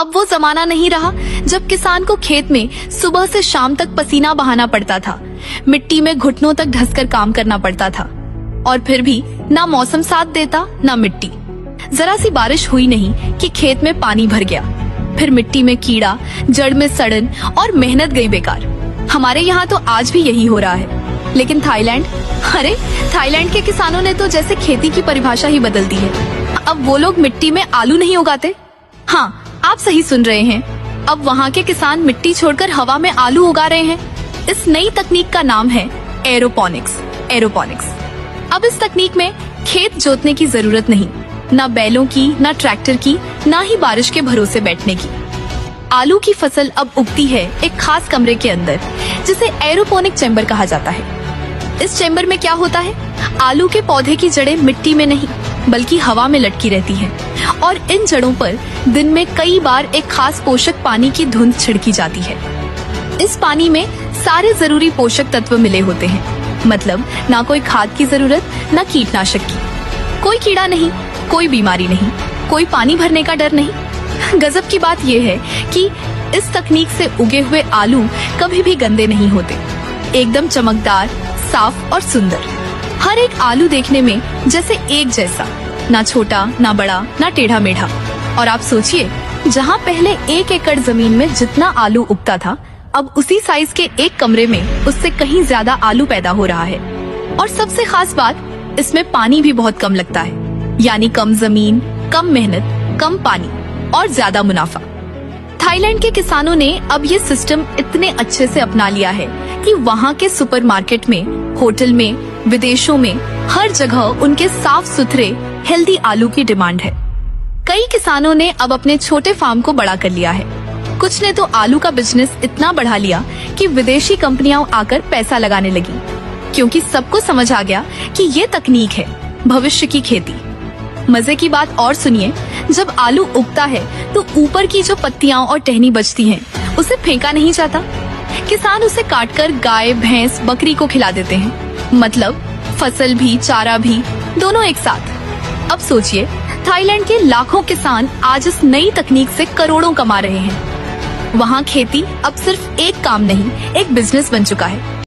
अब वो जमाना नहीं रहा जब किसान को खेत में सुबह से शाम तक पसीना बहाना पड़ता था, मिट्टी में घुटनों तक धंसकर काम करना पड़ता था, और फिर भी ना मौसम साथ देता ना मिट्टी। जरा सी बारिश हुई नहीं कि खेत में पानी भर गया, फिर मिट्टी में कीड़ा, जड़ में सड़न और मेहनत गई बेकार। हमारे यहाँ तो आज भी यही हो रहा है। लेकिन थाईलैंड, अरे थाईलैंड के किसानों ने तो जैसे खेती की परिभाषा ही बदल दी है। अब वो लोग मिट्टी में आलू नहीं उगाते। हाँ, आप सही सुन रहे हैं। अब वहाँ के किसान मिट्टी छोड़कर हवा में आलू उगा रहे हैं। इस नई तकनीक का नाम है एरोपोनिक्स। अब इस तकनीक में खेत जोतने की जरूरत नहीं, ना बैलों की, ना ट्रैक्टर की, ना ही बारिश के भरोसे बैठने की। आलू की फसल अब उगती है एक खास कमरे के अंदर, जिसे एरोपोनिक चैम्बर कहा जाता है। इस चैम्बर में क्या होता है, आलू के पौधे की जड़ें मिट्टी में नहीं बल्कि हवा में लटकी रहती हैं, और इन जड़ों पर दिन में कई बार एक खास पोषक पानी की धुंध छिड़की जाती है। इस पानी में सारे जरूरी पोषक तत्व मिले होते हैं, मतलब ना कोई खाद की जरूरत, ना कीटनाशक की, कोई कीड़ा नहीं, कोई बीमारी नहीं, कोई पानी भरने का डर नहीं। गजब की बात यह है कि इस तकनीक से उगे हुए आलू कभी भी गंदे नहीं होते, एकदम चमकदार, साफ और सुंदर। हर एक आलू देखने में जैसे एक जैसा, ना छोटा, ना बड़ा, ना टेढ़ा मेढ़ा। और आप सोचिए, जहाँ पहले 1 एकड़ जमीन में जितना आलू उगता था, अब उसी साइज के एक कमरे में उससे कहीं ज्यादा आलू पैदा हो रहा है। और सबसे खास बात, इसमें पानी भी बहुत कम लगता है, यानी कम जमीन, कम मेहनत, कम पानी और ज्यादा मुनाफा। थाईलैंड के किसानों ने अब ये सिस्टम इतने अच्छे से अपना लिया है कि वहाँ के सुपरमार्केट में, होटल में, विदेशों में हर जगह उनके साफ सुथरे हेल्दी आलू की डिमांड है। कई किसानों ने अब अपने छोटे फार्म को बड़ा कर लिया है। कुछ ने तो आलू का बिजनेस इतना बढ़ा लिया कि विदेशी कंपनियां आकर पैसा लगाने लगी, क्योंकि सबको समझ आ गया कि ये तकनीक है भविष्य की खेती। मजे की बात और सुनिए, जब आलू उगता है तो ऊपर की जो पत्तियां और टहनी बचती हैं, उसे फेंका नहीं जाता। किसान उसे काटकर गाय, भैंस, बकरी को खिला देते हैं, मतलब फसल भी, चारा भी, दोनों एक साथ। अब सोचिए, थाईलैंड के लाखों किसान आज इस नई तकनीक से करोड़ों कमा रहे हैं। वहाँ खेती अब सिर्फ एक काम नहीं, एक बिजनेस बन चुका है।